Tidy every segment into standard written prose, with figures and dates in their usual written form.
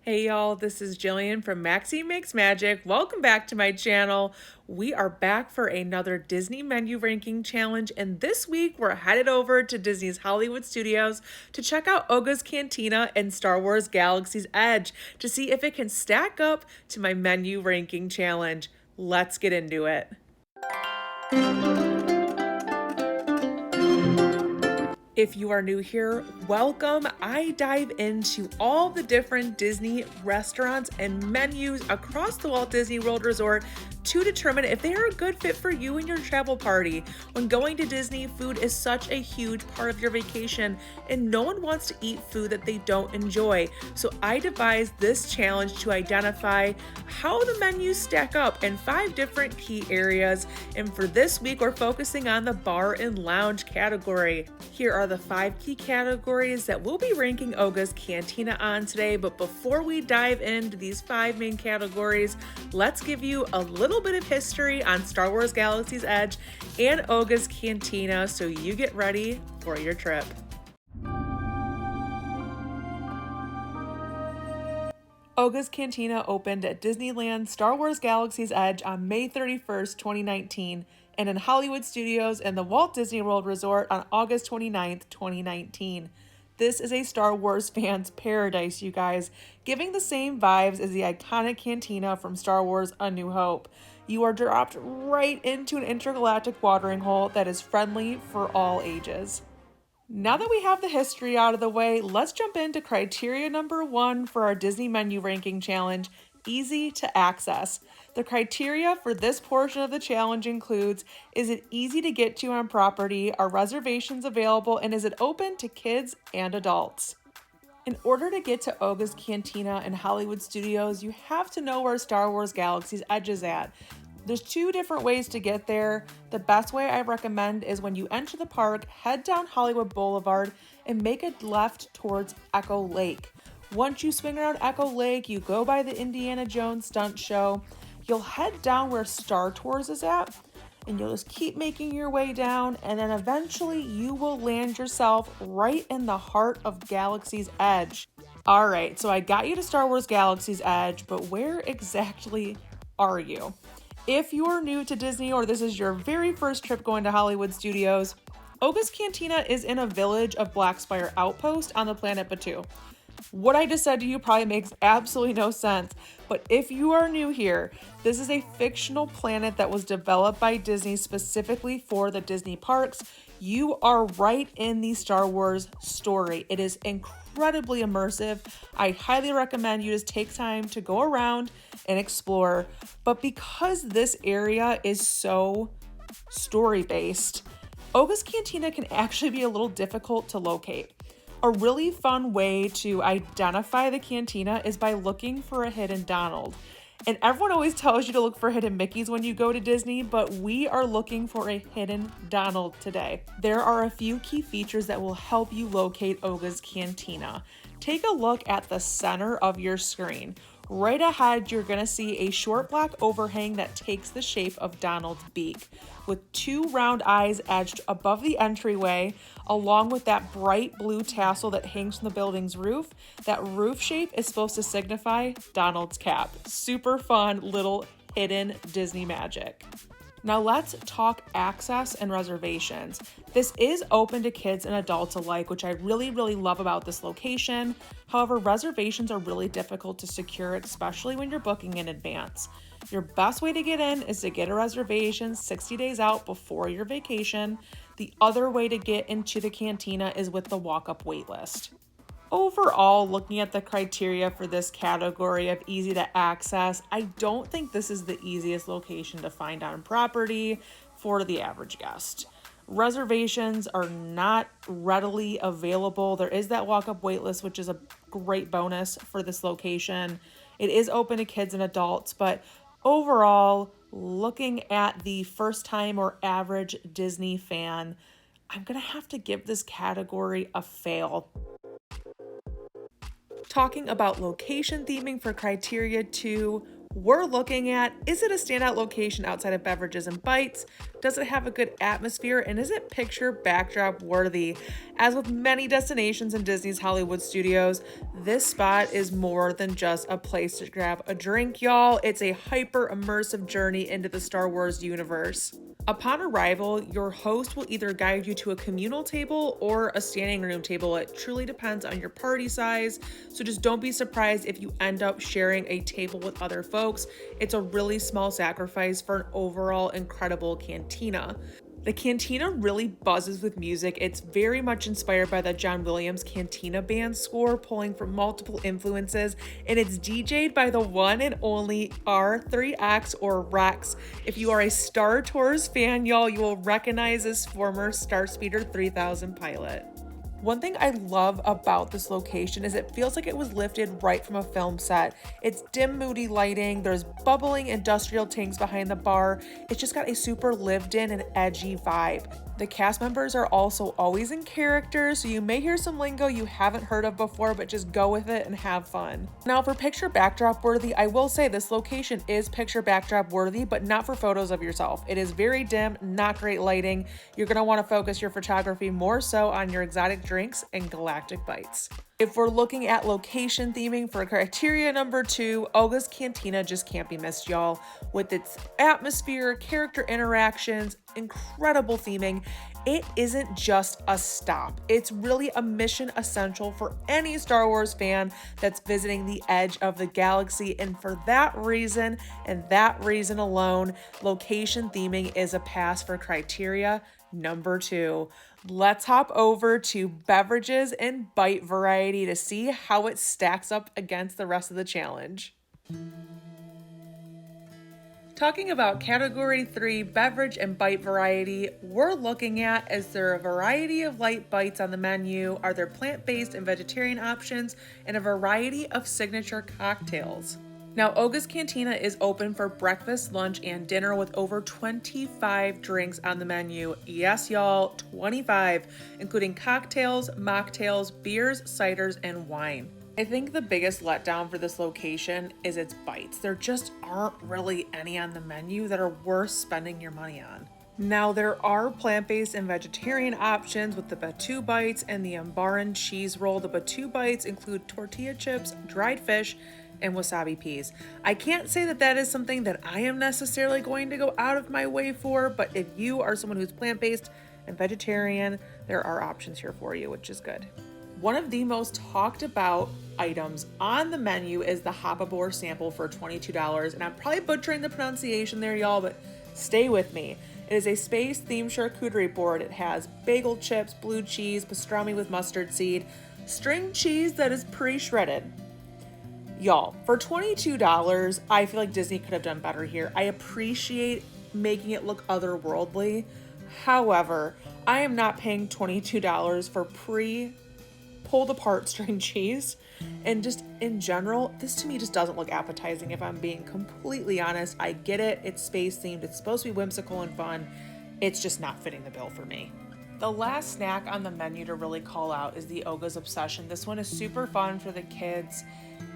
Hey y'all, this is Jillian from Maxie Makes Magic. Welcome back to my channel. We are back for another Disney menu ranking challenge, and this week we're headed over to Disney's Hollywood Studios to check out Oga's Cantina and Star Wars Galaxy's Edge to see if it can stack up to my menu ranking challenge. Let's get into it. If you are new here, welcome. I dive into all the different Disney restaurants and menus across the Walt Disney World Resort to determine if they are a good fit for you and your travel party. When going to Disney, food is such a huge part of your vacation, and no one wants to eat food that they don't enjoy. So I devised this challenge to identify how the menus stack up in 5 different key areas. And for this week, we're focusing on the bar and lounge category. Here are the 5 key categories that we'll be ranking Oga's Cantina on today. But before we dive into these 5 main categories, let's give you a little bit of history on Star Wars Galaxy's Edge and Oga's Cantina so you get ready for your trip. Oga's Cantina opened at Disneyland Star Wars Galaxy's Edge on May 31st, 2019, and in Hollywood Studios and the Walt Disney World Resort on August 29th, 2019. This is a Star Wars fan's paradise, you guys, giving the same vibes as the iconic cantina from Star Wars A New Hope. You are dropped right into an intergalactic watering hole that is friendly for all ages. Now that we have the history out of the way, let's jump into criteria number 1 for our Disney menu ranking challenge: easy to access. The criteria for this portion of the challenge includes: is it easy to get to on property, are reservations available, and is it open to kids and adults? In order to get to Oga's Cantina and Hollywood Studios, you have to know where Star Wars Galaxy's Edge is at. There's 2 different ways to get there. The best way I recommend is when you enter the park, head down Hollywood Boulevard and make a left towards Echo Lake. Once you swing around Echo Lake, you go by the Indiana Jones stunt show. You'll head down where Star Tours is at, and you'll just keep making your way down, and then eventually you will land yourself right in the heart of Galaxy's Edge. All right, so I got you to Star Wars Galaxy's Edge, but where exactly are you? If you're new to Disney or this is your very first trip going to Hollywood Studios, Oga's Cantina is in a village of Blackspire Outpost on the planet Batuu. What I just said to you probably makes absolutely no sense, but if you are new here, this is a fictional planet that was developed by Disney specifically for the Disney parks. You are right in the Star Wars story. It is incredibly immersive. I highly recommend you just take time to go around and explore, but because this area is so story-based, Oga's Cantina can actually be a little difficult to locate. A really fun way to identify the cantina is by looking for a hidden Donald. And everyone always tells you to look for hidden Mickeys when you go to Disney, but we are looking for a hidden Donald today. There are a few key features that will help you locate Oga's Cantina. Take a look at the center of your screen. Right ahead, you're going to see a short black overhang that takes the shape of Donald's beak, with 2 round eyes edged above the entryway, along with that bright blue tassel that hangs from the building's roof. That roof shape is supposed to signify Donald's cap. Super fun little hidden Disney magic. Now let's talk access and reservations. This is open to kids and adults alike, which I really love about this location. However, reservations are really difficult to secure, especially when you're booking in advance. Your best way to get in is to get a reservation 60 days out before your vacation. The other way to get into the cantina is with the walk-up waitlist. Overall, looking at the criteria for this category of easy to access, I don't think this is the easiest location to find on property for the average guest. Reservations are not readily available. There is that walk-up waitlist, which is a great bonus for this location. It is open to kids and adults, but overall, looking at the first-time or average Disney fan, I'm gonna have to give this category a fail. Talking about location theming for criteria 2, we're looking at, is it a standout location outside of Beverages and Bites? Does it have a good atmosphere? And is it picture backdrop worthy? As with many destinations in Disney's Hollywood studios, this spot is more than just a place to grab a drink, y'all. It's a hyper immersive journey into the Star Wars universe. Upon arrival, your host will either guide you to a communal table or a standing room table. It truly depends on your party size, so just don't be surprised if you end up sharing a table with other folks. It's a really small sacrifice for an overall incredible cantina. The Cantina really buzzes with music. It's very much inspired by the John Williams Cantina band score, pulling from multiple influences, and it's DJ'd by the one and only R3X or Rex. If you are a Star Tours fan, y'all, you will recognize this former Starspeeder 3000 pilot. One thing I love about this location is it feels like it was lifted right from a film set. It's dim, moody lighting, there's bubbling industrial tanks behind the bar. It's just got a super lived in and edgy vibe. The cast members are also always in character, so you may hear some lingo you haven't heard of before, but just go with it and have fun. Now for picture backdrop worthy, I will say this location is picture backdrop worthy, but not for photos of yourself. It is very dim, not great lighting. You're gonna wanna focus your photography more so on your exotic drinks and galactic bites. If we're looking at location theming for criteria number 2, Oga's Cantina just can't be missed, y'all. With its atmosphere, character interactions, incredible theming, it isn't just a stop. It's really a mission essential for any Star Wars fan that's visiting the edge of the galaxy. And for that reason, and that reason alone, location theming is a pass for criteria number 2. Let's hop over to beverages and bite variety to see how it stacks up against the rest of the challenge. Talking about category 3 beverage and bite variety, we're looking at, is there a variety of light bites on the menu? Are there plant-based and vegetarian options? And a variety of signature cocktails? Now, Oga's Cantina is open for breakfast, lunch, and dinner with over 25 drinks on the menu. Yes, y'all, 25, including cocktails, mocktails, beers, ciders, and wine. I think the biggest letdown for this location is its bites. There just aren't really any on the menu that are worth spending your money on. Now, there are plant-based and vegetarian options with the Batu Bites and the Ambaran cheese roll. The Batu Bites include tortilla chips, dried fish, and wasabi peas. I can't say that that is something that I am necessarily going to go out of my way for, but if you are someone who's plant-based and vegetarian, there are options here for you, which is good. One of the most talked about items on the menu is the Hopabor sample for $22, and I'm probably butchering the pronunciation there, y'all, but stay with me. It is a space-themed charcuterie board. It has bagel chips, blue cheese, pastrami with mustard seed, string cheese that is pre-shredded. Y'all, for $22, I feel like Disney could have done better here. I appreciate making it look otherworldly. However, I am not paying $22 for pulled apart string cheese. And just in general, this to me just doesn't look appetizing if I'm being completely honest. I get it, it's space themed, it's supposed to be whimsical and fun. It's just not fitting the bill for me. The last snack on the menu to really call out is the Oga's Obsession. This one is super fun for the kids.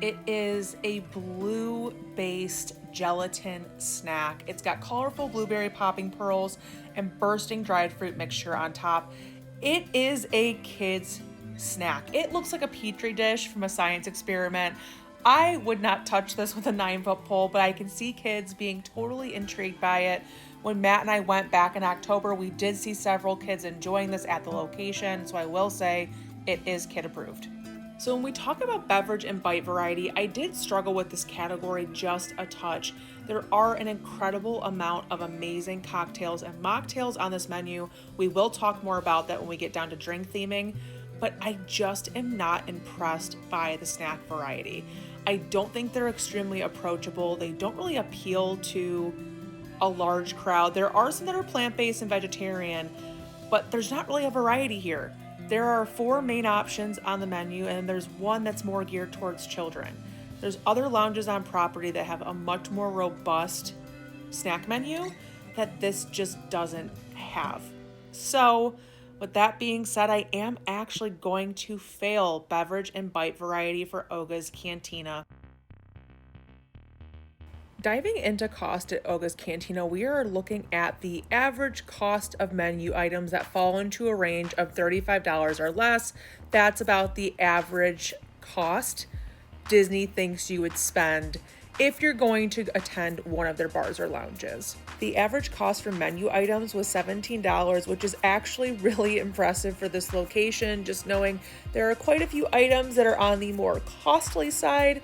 It is a blue-based gelatin snack. It's got colorful blueberry popping pearls and bursting dried fruit mixture on top. It is a kid's snack. It looks like a petri dish from a science experiment. I would not touch this with a 9-foot pole, but I can see kids being totally intrigued by it. When Matt and I went back in October, we did see several kids enjoying this at the location, so I will say it is kid approved. So when we talk about beverage and bite variety, I did struggle with this category just a touch. There are an incredible amount of amazing cocktails and mocktails on this menu. We will talk more about that when we get down to drink theming, but I just am not impressed by the snack variety. I don't think they're extremely approachable. They don't really appeal to a large crowd. There are some that are plant-based and vegetarian, but there's not really a variety here. There are 4 main options on the menu, and there's one that's more geared towards children. There's other lounges on property that have a much more robust snack menu that this just doesn't have. So with that being said, I am actually going to fail beverage and bite variety for Oga's Cantina. Diving into cost at Oga's Cantina, we are looking at the average cost of menu items that fall into a range of $35 or less. That's about the average cost Disney thinks you would spend if you're going to attend one of their bars or lounges. The average cost for menu items was $17, which is actually really impressive for this location, just knowing there are quite a few items that are on the more costly side,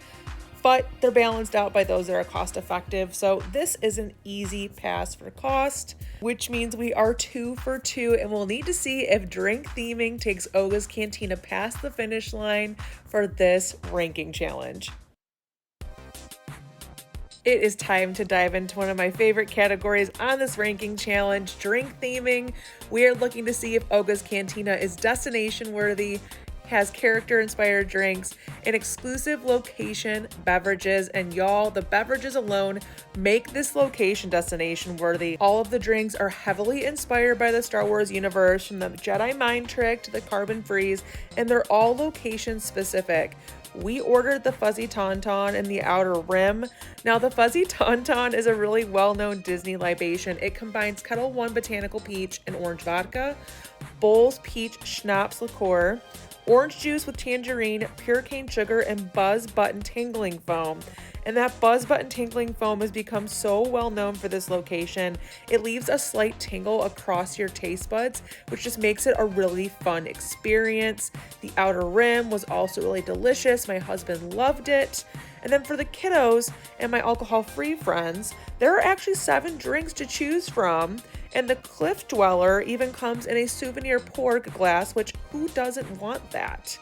but they're balanced out by those that are cost effective. So this is an easy pass for cost, which means we are 2 for 2, and we'll need to see if drink theming takes Oga's Cantina past the finish line for this ranking challenge. It is time to dive into one of my favorite categories on this ranking challenge, drink theming. We are looking to see if Oga's Cantina is destination worthy, has character-inspired drinks, an exclusive location, beverages, and y'all, the beverages alone make this location destination worthy. All of the drinks are heavily inspired by the Star Wars universe, from the Jedi Mind Trick to the Carbon Freeze, and they're all location specific. We ordered the Fuzzy Tauntaun and the Outer Rim. Now, the Fuzzy Tauntaun is a really well-known Disney libation. It combines Kettle One Botanical Peach and Orange Vodka, Bowls Peach Schnapps Liqueur, orange juice with tangerine, pure cane sugar, and Buzz Button Tingling Foam. And that Buzz Button Tingling Foam has become so well known for this location. It leaves a slight tingle across your taste buds, which just makes it a really fun experience. The Outer Rim was also really delicious. My husband loved it. And then for the kiddos and my alcohol-free friends, there are actually 7 drinks to choose from. And the Cliff Dweller even comes in a souvenir pork glass, which who doesn't want that?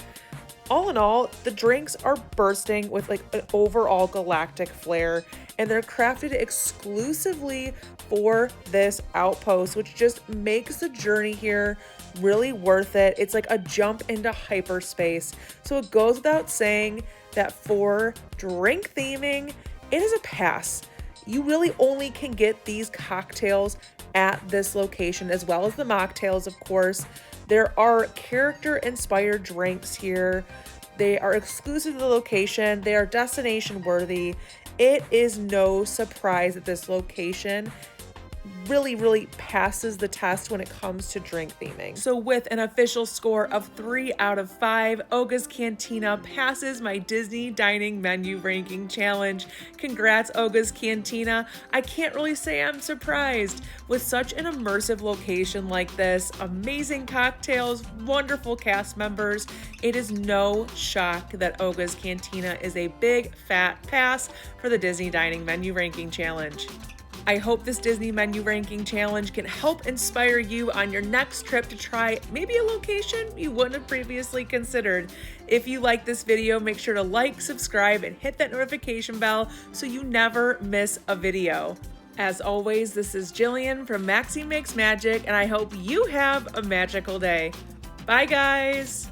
All in all, the drinks are bursting with like an overall galactic flair, and they're crafted exclusively for this outpost, which just makes the journey here really worth it. It's like a jump into hyperspace. So it goes without saying that for drink theming, it is a pass. You really only can get these cocktails at this location, as well as the mocktails, of course. There are character-inspired drinks here. They are exclusive to the location. They are destination worthy. It is no surprise that this location really passes the test when it comes to drink theming. So with an official score of 3 out of 5, Oga's Cantina passes my Disney dining menu ranking challenge. Congrats, Oga's Cantina. I can't really say I'm surprised. With such an immersive location like this, amazing cocktails, wonderful cast members, it is no shock that Oga's Cantina is a big fat pass for the Disney dining menu ranking challenge. I hope this Disney menu ranking challenge can help inspire you on your next trip to try maybe a location you wouldn't have previously considered. If you like this video, make sure to like, subscribe, and hit that notification bell so you never miss a video. As always, this is Jillian from Maxie Makes Magic, and I hope you have a magical day. Bye, guys!